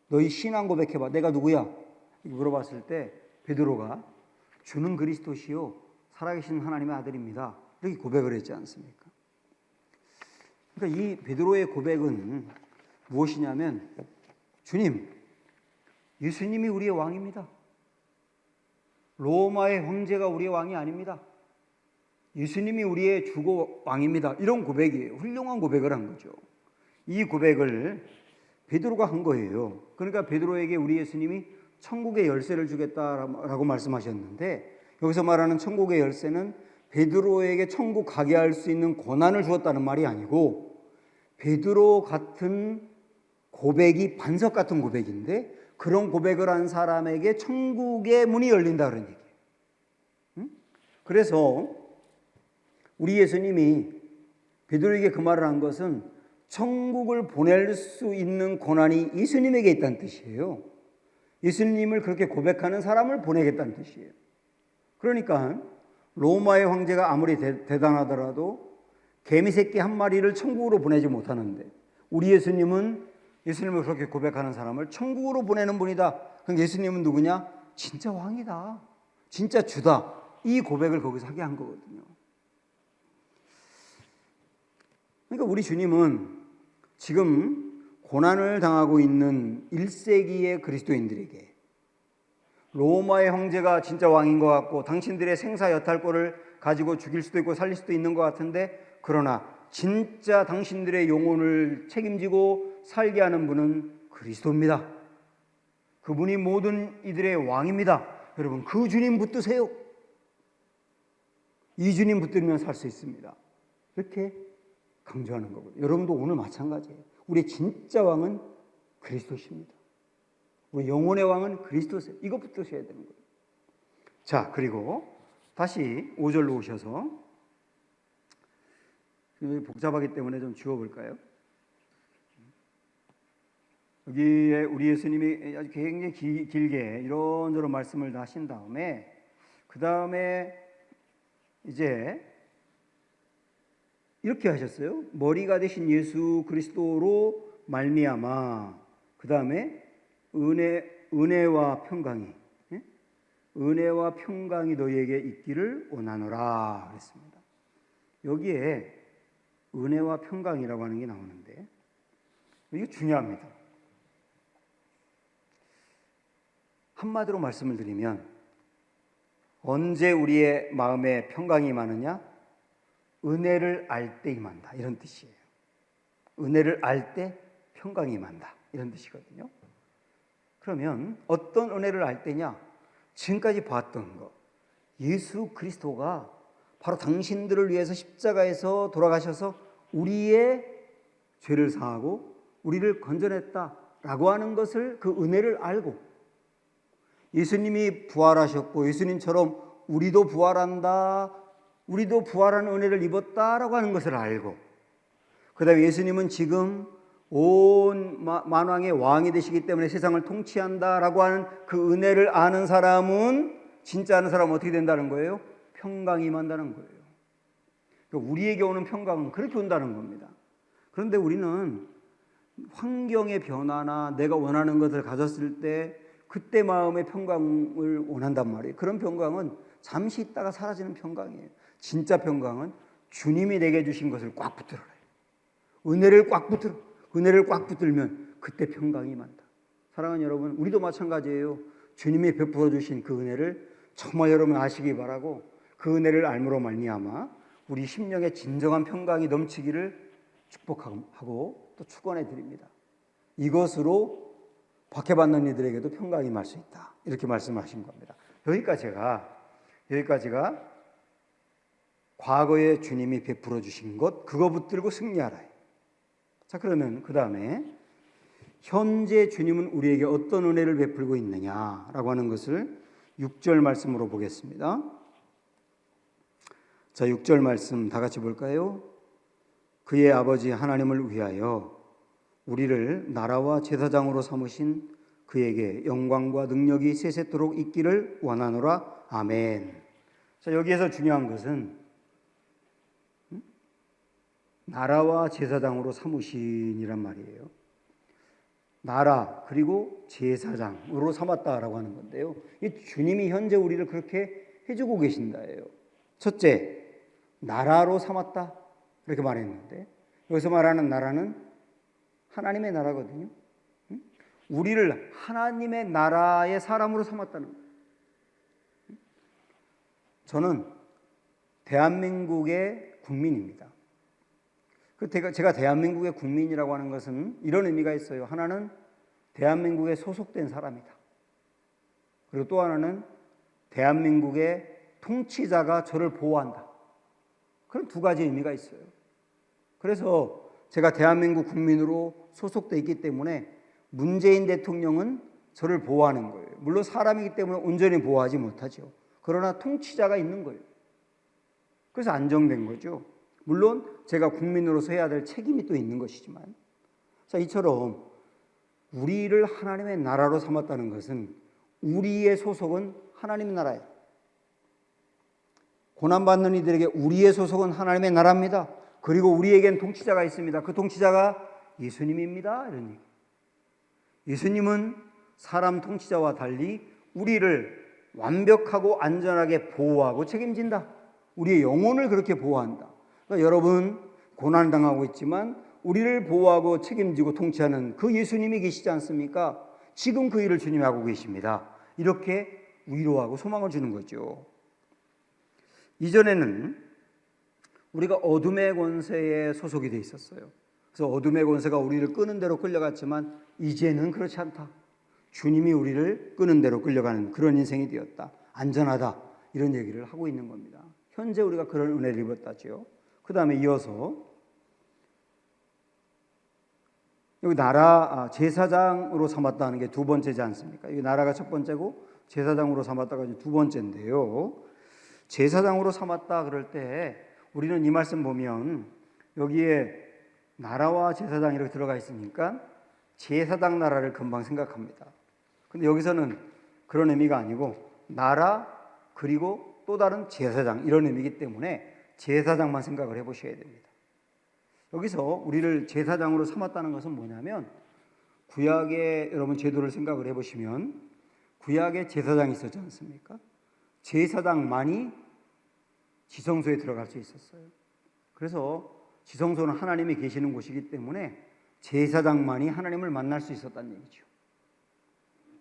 너희 신앙 고백해봐. 내가 누구야? 이렇게 물어봤을 때 베드로가 주는 그리스도시요 살아계신 하나님의 아들입니다. 이렇게 고백을 했지 않습니까? 그러니까 이 베드로의 고백은 무엇이냐면, 주님, 예수님이 우리의 왕입니다. 로마의 황제가 우리의 왕이 아닙니다. 예수님이 우리의 주고 왕입니다. 이런 고백이에요. 훌륭한 고백을 한 거죠. 이 고백을 베드로가 한 거예요. 그러니까 베드로에게 우리 예수님이 천국의 열쇠를 주겠다라고 말씀하셨는데, 여기서 말하는 천국의 열쇠는 베드로에게 천국 가게 할 수 있는 권한을 주었다는 말이 아니고, 베드로 같은 고백이 반석 같은 고백인데, 그런 고백을 한 사람에게 천국의 문이 열린다 그런 얘기예요. 그래서 우리 예수님이 베드로에게 그 말을 한 것은 천국을 보낼 수 있는 권한이 예수님에게 있다는 뜻이에요. 예수님을 그렇게 고백하는 사람을 보내겠다는 뜻이에요. 그러니까 로마의 황제가 아무리 대단하더라도 개미새끼 한 마리를 천국으로 보내지 못하는데, 우리 예수님은 예수님을 그렇게 고백하는 사람을 천국으로 보내는 분이다. 그럼 예수님은 누구냐? 진짜 왕이다. 진짜 주다. 이 고백을 거기서 하게 한 거거든요. 그러니까 우리 주님은 지금 고난을 당하고 있는 1세기의 그리스도인들에게 로마의 황제가 진짜 왕인 것 같고 당신들의 생사 여탈권을 가지고 죽일 수도 있고 살릴 수도 있는 것 같은데, 그러나 진짜 당신들의 영혼을 책임지고 살게 하는 분은 그리스도입니다. 그분이 모든 이들의 왕입니다. 여러분, 그 주님 붙드세요. 이 주님 붙들면 살 수 있습니다. 이렇게 강조하는 거거든요. 여러분도 오늘 마찬가지예요. 우리의 진짜 왕은 그리스도십니다. 우리 영혼의 왕은 그리스도세요. 이거 붙드셔야 되는 거예요. 자, 그리고 다시 5절로 오셔서, 복잡하기 때문에 좀 지워볼까요? 여기에 우리 예수님이 아주 굉장히 길게 이런저런 말씀을 다 하신 다음에, 그 다음에 이제 이렇게 하셨어요. 머리가 되신 예수 그리스도로 말미암아, 그 다음에 은혜와 평강이, 은혜와 평강이 너희에게 있기를 원하노라 그랬습니다. 여기에 은혜와 평강이라고 하는 게 나오는데, 이게 중요합니다. 한마디로 말씀을 드리면, 언제 우리의 마음에 평강이 임하느냐? 은혜를 알 때 임한다, 이런 뜻이에요. 은혜를 알 때 평강이 임한다, 이런 뜻이거든요. 그러면 어떤 은혜를 알 때냐? 지금까지 봤던 것, 예수 그리스도가 바로 당신들을 위해서 십자가에서 돌아가셔서 우리의 죄를 사하고 우리를 건져냈다라고 하는 것을, 그 은혜를 알고, 예수님이 부활하셨고 예수님처럼 우리도 부활한다, 우리도 부활하는 은혜를 입었다라고 하는 것을 알고, 그 다음에 예수님은 지금 온 만왕의 왕이 되시기 때문에 세상을 통치한다라고 하는 그 은혜를 아는 사람은, 진짜 아는 사람은 어떻게 된다는 거예요? 평강이 임한다는 거예요. 그러니까 우리에게 오는 평강은 그렇게 온다는 겁니다. 그런데 우리는 환경의 변화나 내가 원하는 것을 가졌을 때 그때 마음의 평강을 원한단 말이에요. 그런 평강은 잠시 있다가 사라지는 평강이에요. 진짜 평강은 주님이 내게 주신 것을 꽉 붙들어라. 은혜를 꽉 붙들어. 은혜를 꽉 붙들면 그때 평강이 임한다. 사랑하는 여러분, 우리도 마찬가지예요. 주님이 베풀어 주신 그 은혜를 정말 여러분 아시기 바라고, 그 은혜를 알므로 말미암아 우리 심령의 진정한 평강이 넘치기를 축복하고 또 축원해 드립니다. 이것으로 박해받는 이들에게도 평강이 임할 수 있다, 이렇게 말씀하신 겁니다. 여기까지가 과거에 주님이 베풀어 주신 것, 그거 붙들고 승리하라. 자, 그러면 그 다음에 현재 주님은 우리에게 어떤 은혜를 베풀고 있느냐라고 하는 것을 6절 말씀으로 보겠습니다. 자, 6절 말씀 다 같이 볼까요? 그의 아버지 하나님을 위하여 우리를 나라와 제사장으로 삼으신 그에게 영광과 능력이 세세토록 있기를 원하노라. 아멘. 자, 여기에서 중요한 것은 나라와 제사장으로 삼으신이란 말이에요. 나라 그리고 제사장으로 삼았다라고 하는 건데요, 이 주님이 현재 우리를 그렇게 해주고 계신다예요. 첫째, 나라로 삼았다 이렇게 말했는데, 여기서 말하는 나라는 하나님의 나라거든요. 우리를 하나님의 나라의 사람으로 삼았다는 거예요. 저는 대한민국의 국민입니다. 제가 대한민국의 국민이라고 하는 것은 이런 의미가 있어요. 하나는 대한민국에 소속된 사람이다. 그리고 또 하나는 대한민국의 통치자가 저를 보호한다. 그런 두 가지 의미가 있어요. 그래서 제가 대한민국 국민으로 소속되어 있기 때문에 문재인 대통령은 저를 보호하는 거예요. 물론 사람이기 때문에 온전히 보호하지 못하죠. 그러나 통치자가 있는 거예요. 그래서 안정된 거죠. 물론 제가 국민으로서 해야 될 책임이 또 있는 것이지만, 자, 이처럼 우리를 하나님의 나라로 삼았다는 것은 우리의 소속은 하나님의 나라예요. 고난받는 이들에게 우리의 소속은 하나님의 나라입니다. 그리고 우리에겐 통치자가 있습니다. 그 통치자가 예수님입니다, 이런 얘기. 예수님은 사람 통치자와 달리 우리를 완벽하고 안전하게 보호하고 책임진다. 우리의 영혼을 그렇게 보호한다. 그러니까 여러분 고난을 당하고 있지만 우리를 보호하고 책임지고 통치하는 그 예수님이 계시지 않습니까? 지금 그 일을 주님이 하고 계십니다. 이렇게 위로하고 소망을 주는 거죠. 이전에는 우리가 어둠의 권세에 소속이 돼 있었어요. 그래서 어둠의 권세가 우리를 끄는 대로 끌려갔지만 이제는 그렇지 않다. 주님이 우리를 끄는 대로 끌려가는 그런 인생이 되었다. 안전하다. 이런 얘기를 하고 있는 겁니다. 현재 우리가 그런 은혜를 입었다죠. 그 다음에 이어서 여기 나라 제사장으로 삼았다는 게 두 번째지 않습니까? 이 나라가 첫 번째고 제사장으로 삼았다가 두 번째인데요. 제사장으로 삼았다 그럴 때 우리는 이 말씀 보면 여기에 나라와 제사장 이렇게 들어가 있으니까 제사장 나라를 금방 생각합니다. 근데 여기서는 그런 의미가 아니고 나라 그리고 또 다른 제사장 이런 의미이기 때문에 제사장만 생각을 해보셔야 됩니다. 여기서 우리를 제사장으로 삼았다는 것은 뭐냐면 구약의 여러분 제도를 생각을 해보시면 구약에 제사장이 있었지 않습니까? 제사장만이 지성소에 들어갈 수 있었어요. 그래서 지성소는 하나님이 계시는 곳이기 때문에 제사장만이 하나님을 만날 수 있었다는 얘기죠.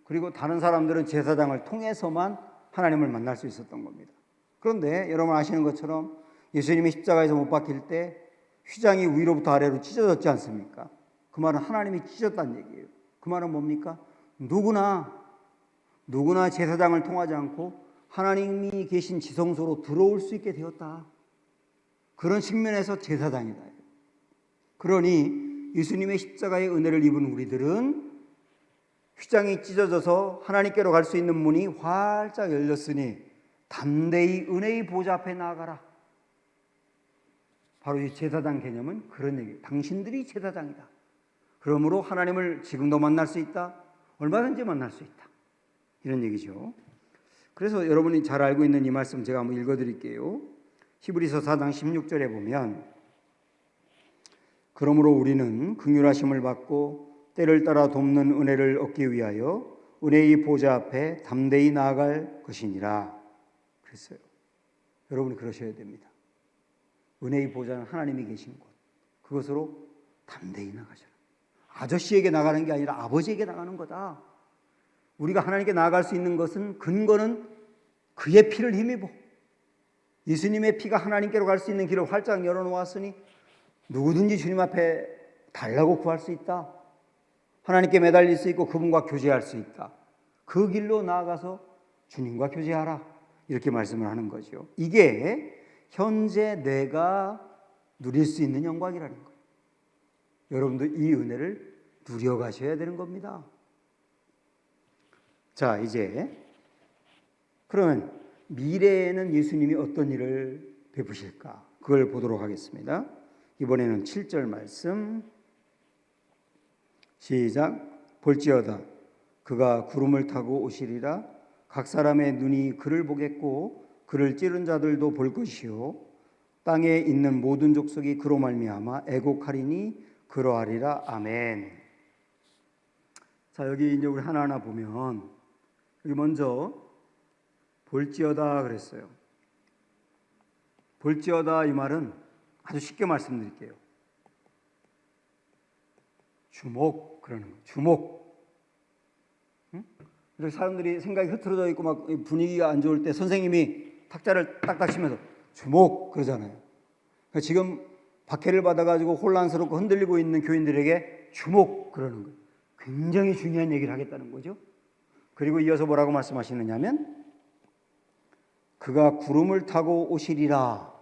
그리고 다른 사람들은 제사장을 통해서만 하나님을 만날 수 있었던 겁니다. 그런데 여러분 아시는 것처럼 예수님이 십자가에서 못 박힐 때 휘장이 위로부터 아래로 찢어졌지 않습니까? 그 말은 하나님이 찢었다는 얘기예요. 그 말은 뭡니까? 누구나 제사장을 통하지 않고 하나님이 계신 지성소로 들어올 수 있게 되었다. 그런 측면에서 제사장이다. 그러니 예수님의 십자가의 은혜를 입은 우리들은 휘장이 찢어져서 하나님께로 갈 수 있는 문이 활짝 열렸으니 담대히 은혜의 보좌 앞에 나아가라. 바로 이 제사장 개념은 그런 얘기예요. 당신들이 제사장이다. 그러므로 하나님을 지금도 만날 수 있다. 얼마든지 만날 수 있다. 이런 얘기죠. 그래서 여러분이 잘 알고 있는 이 말씀 제가 한번 읽어드릴게요. 히브리서 4장 16절에 보면 그러므로 우리는 긍휼하심을 받고 때를 따라 돕는 은혜를 얻기 위하여 은혜의 보좌 앞에 담대히 나아갈 것이니라 그랬어요. 여러분이 그러셔야 됩니다. 은혜의 보좌는 하나님이 계신 곳, 그것으로 담대히 나가셔라. 아저씨에게 나가는 게 아니라 아버지에게 나가는 거다. 우리가 하나님께 나아갈 수 있는 것은 근거는 그의 피를 힘입어 예수님의 피가 하나님께로 갈 수 있는 길을 활짝 열어놓았으니 누구든지 주님 앞에 달라고 구할 수 있다. 하나님께 매달릴 수 있고 그분과 교제할 수 있다. 그 길로 나아가서 주님과 교제하라. 이렇게 말씀을 하는 거죠. 이게 현재 내가 누릴 수 있는 영광이라는 거예요. 여러분도 이 은혜를 누려가셔야 되는 겁니다. 자, 이제 그러면 미래에는 예수님이 어떤 일을 베푸실까? 그걸 보도록 하겠습니다. 이번에는 7절 말씀 시작. 볼지어다 그가 구름을 타고 오시리라. 각 사람의 눈이 그를 보겠고 그를 찌른 자들도 볼 것이요 땅에 있는 모든 족속이 그로 말미암아 애곡하리니 그러하리라. 아멘. 자, 여기 이제 우리 하나하나 보면 여기 먼저 볼지어다 그랬어요. 볼지어다 이 말은 아주 쉽게 말씀드릴게요. 주목 그러는 거예요. 주목. 응? 이렇게 사람들이 생각이 흐트러져 있고 막 분위기가 안 좋을 때 선생님이 탁자를 딱딱 치면서 주목 그러잖아요. 그러니까 지금 박해를 받아가지고 혼란스럽고 흔들리고 있는 교인들에게 주목 그러는 거예요. 굉장히 중요한 얘기를 하겠다는 거죠. 그리고 이어서 뭐라고 말씀하시느냐면 그가 구름을 타고 오시리라.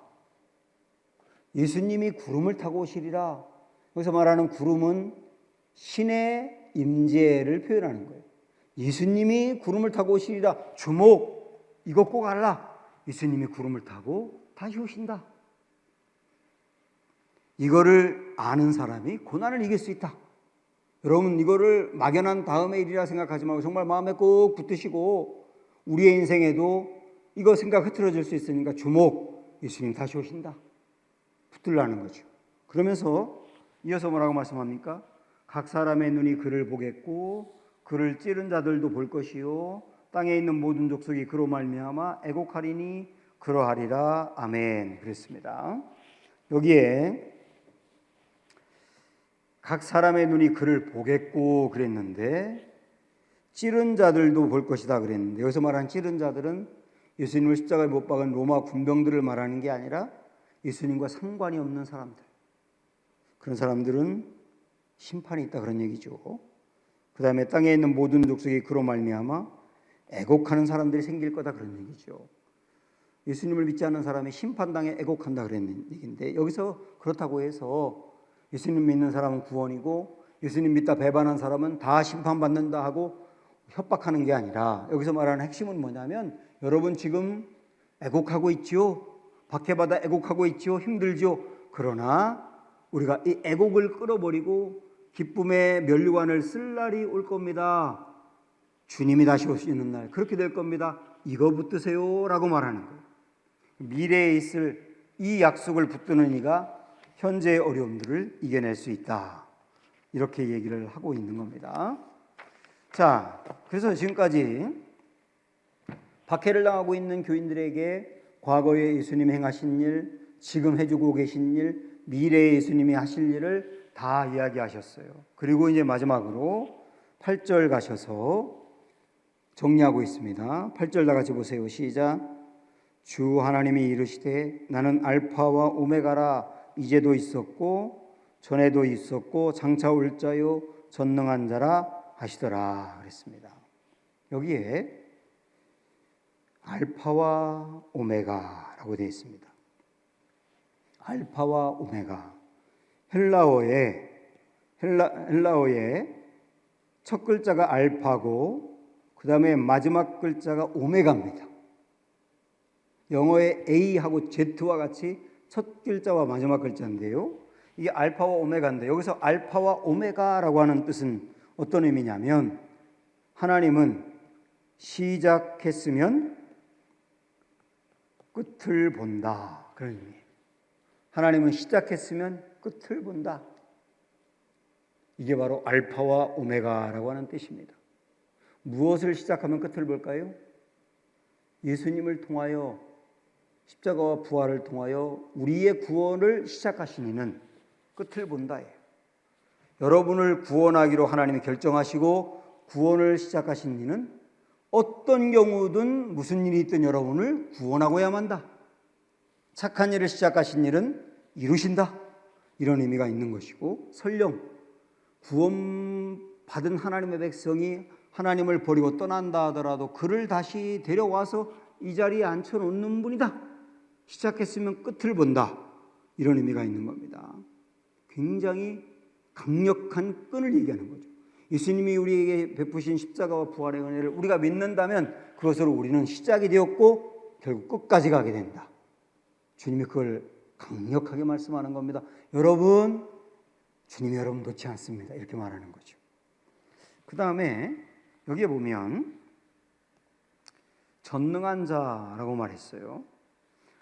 예수님이 구름을 타고 오시리라. 여기서 말하는 구름은 신의 임재를 표현하는 거예요. 예수님이 구름을 타고 오시리라. 주목, 이것 꼭 알라. 예수님이 구름을 타고 다시 오신다. 이거를 아는 사람이 고난을 이길 수 있다. 여러분 이거를 막연한 다음의 일이라 생각하지 말고 정말 마음에 꼭 붙드시고 우리의 인생에도 이거 생각 흐트러질 수 있으니까 주목, 예수님 다시 오신다. 붙들라는 거죠. 그러면서 이어서 뭐라고 말씀합니까? 각 사람의 눈이 그를 보겠고 그를 찌른 자들도 볼 것이요 땅에 있는 모든 족속이 그로 말미암아 애곡하리니 그러하리라. 아멘. 그랬습니다. 여기에 각 사람의 눈이 그를 보겠고 그랬는데 찌른 자들도 볼 것이다 그랬는데, 여기서 말하는 찌른 자들은 예수님을 십자가에 못 박은 로마 군병들을 말하는 게 아니라 예수님과 상관이 없는 사람들, 그런 사람들은 심판이 있다 그런 얘기죠. 그 다음에 땅에 있는 모든 족속이 그로 말미암아 애곡하는 사람들이 생길 거다 그런 얘기죠. 예수님을 믿지 않는 사람이 심판당에 애곡한다 그런 얘기인데, 여기서 그렇다고 해서 예수님 믿는 사람은 구원이고 예수님 믿다 배반한 사람은 다 심판받는다 하고 협박하는 게 아니라, 여기서 말하는 핵심은 뭐냐면, 여러분 지금 애곡하고 있지요? 박해받아 애곡하고 있지요? 힘들지요? 그러나 우리가 이 애곡을 끌어버리고 기쁨의 면류관을 쓸 날이 올 겁니다. 주님이 다시 오시는 날 그렇게 될 겁니다. 이거 붙드세요 라고 말하는 거예요. 미래에 있을 이 약속을 붙드는 이가 현재의 어려움들을 이겨낼 수 있다, 이렇게 얘기를 하고 있는 겁니다. 자, 그래서 지금까지 박해를 당하고 있는 교인들에게 과거에 예수님이 행하신 일, 지금 해주고 계신 일, 미래에 예수님이 하실 일을 다 이야기하셨어요. 그리고 이제 마지막으로 8절 가셔서 정리하고 있습니다. 8절 다 같이 보세요. 시작. 주 하나님이 이르시되 나는 알파와 오메가라, 이제도 있었고 전에도 있었고 장차 올 자요 전능한 자라 하시더라 그랬습니다. 여기에 알파와 오메가라고 되어 있습니다. 알파와 오메가, 헬라어의 첫 글자가 알파고 그 다음에 마지막 글자가 오메가입니다. 영어의 A하고 Z와 같이 첫 글자와 마지막 글자인데요, 이게 알파와 오메가인데, 여기서 알파와 오메가라고 하는 뜻은 어떤 의미냐면, 하나님은 시작했으면 끝을 본다 그런 의미예요. 하나님은 시작했으면 끝을 본다. 이게 바로 알파와 오메가라고 하는 뜻입니다. 무엇을 시작하면 끝을 볼까요? 예수님을 통하여, 십자가와 부활을 통하여 우리의 구원을 시작하신 이는 끝을 본다예요. 여러분을 구원하기로 하나님이 결정하시고 구원을 시작하신 이는 어떤 경우든 무슨 일이 있든 여러분을 구원하고야만 한다. 착한 일을 시작하신 일은 이루신다, 이런 의미가 있는 것이고, 설령 구원받은 하나님의 백성이 하나님을 버리고 떠난다 하더라도 그를 다시 데려와서 이 자리에 앉혀놓는 분이다. 시작했으면 끝을 본다, 이런 의미가 있는 겁니다. 굉장히 강력한 끈을 얘기하는 거죠. 예수님이 우리에게 베푸신 십자가와 부활의 은혜를 우리가 믿는다면 그것으로 우리는 시작이 되었고 결국 끝까지 가게 된다. 주님이 그걸 강력하게 말씀하는 겁니다. 여러분, 주님이 여러분 놓지 않습니다, 이렇게 말하는 거죠. 그 다음에 여기에 보면 전능한 자라고 말했어요.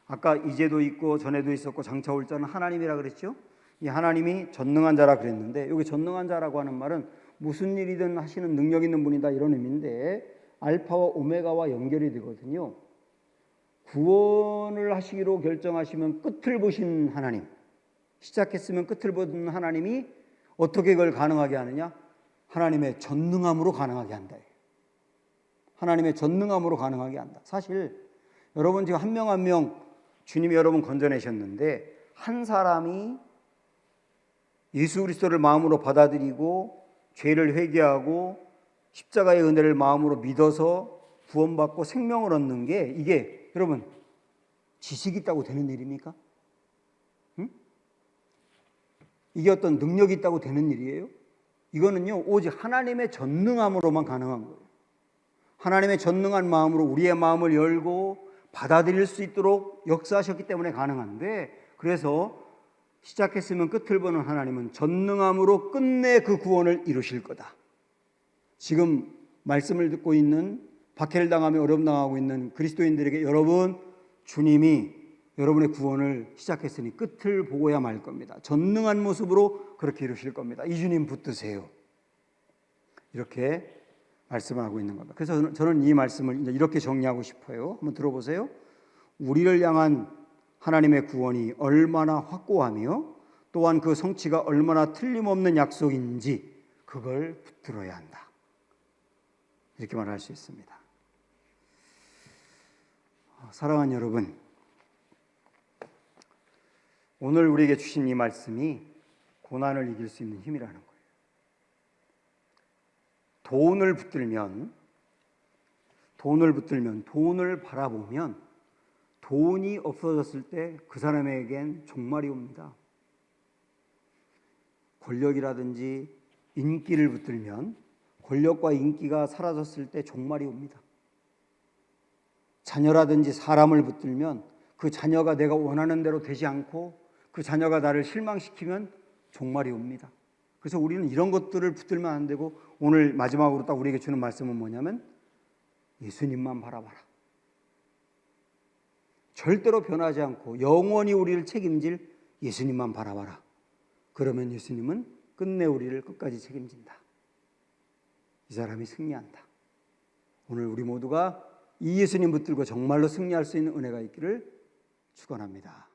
아까 이제도 있고 전에도 있었고 장차 올 자는 하나님이라 그랬죠. 이 하나님이 전능한 자라 그랬는데, 여기 전능한 자라고 하는 말은 무슨 일이든 하시는 능력 있는 분이다, 이런 의미인데, 알파와 오메가와 연결이 되거든요. 구원을 하시기로 결정하시면 끝을 보신 하나님, 시작했으면 끝을 보는 하나님이 어떻게 그걸 가능하게 하느냐? 하나님의 전능함으로 가능하게 한다. 하나님의 전능함으로 가능하게 한다. 사실 여러분 지금 한 명 한 명 주님이 여러분 건져내셨는데, 한 사람이 예수 그리스도를 마음으로 받아들이고 죄를 회개하고 십자가의 은혜를 마음으로 믿어서 구원받고 생명을 얻는 게, 이게 여러분 지식이 있다고 되는 일입니까? 이게 어떤 능력이 있다고 되는 일이에요? 이거는요 오직 하나님의 전능함으로만 가능한 거예요. 하나님의 전능한 마음으로 우리의 마음을 열고 받아들일 수 있도록 역사하셨기 때문에 가능한데, 그래서 시작했으면 끝을 보는 하나님은 전능함으로 끝내 그 구원을 이루실 거다. 지금 말씀을 듣고 있는, 박해를 당하며 어려움 당하고 있는 그리스도인들에게 여러분, 주님이 여러분의 구원을 시작했으니 끝을 보고야 말 겁니다. 전능한 모습으로 그렇게 이루실 겁니다. 이 주님 붙드세요, 이렇게 말씀을 하고 있는 겁니다. 그래서 저는 이 말씀을 이제 이렇게 정리하고 싶어요. 한번 들어보세요. 우리를 향한 하나님의 구원이 얼마나 확고하며 또한 그 성취가 얼마나 틀림없는 약속인지 그걸 붙들어야 한다. 이렇게 말할 수 있습니다. 사랑하는 여러분, 오늘 우리에게 주신 이 말씀이 고난을 이길 수 있는 힘이라는 거예요. 돈을 붙들면, 돈을 바라보면 돈이 없어졌을 때 그 사람에겐 종말이 옵니다. 권력이라든지 인기를 붙들면 권력과 인기가 사라졌을 때 종말이 옵니다. 자녀라든지 사람을 붙들면 그 자녀가 내가 원하는 대로 되지 않고 그 자녀가 나를 실망시키면 종말이 옵니다. 그래서 우리는 이런 것들을 붙들면 안 되고, 오늘 마지막으로 딱 우리에게 주는 말씀은 뭐냐면 예수님만 바라봐라. 절대로 변하지 않고 영원히 우리를 책임질 예수님만 바라봐라. 그러면 예수님은 끝내 우리를 끝까지 책임진다. 이 사람이 승리한다. 오늘 우리 모두가 이 예수님 붙들고 정말로 승리할 수 있는 은혜가 있기를 축원합니다.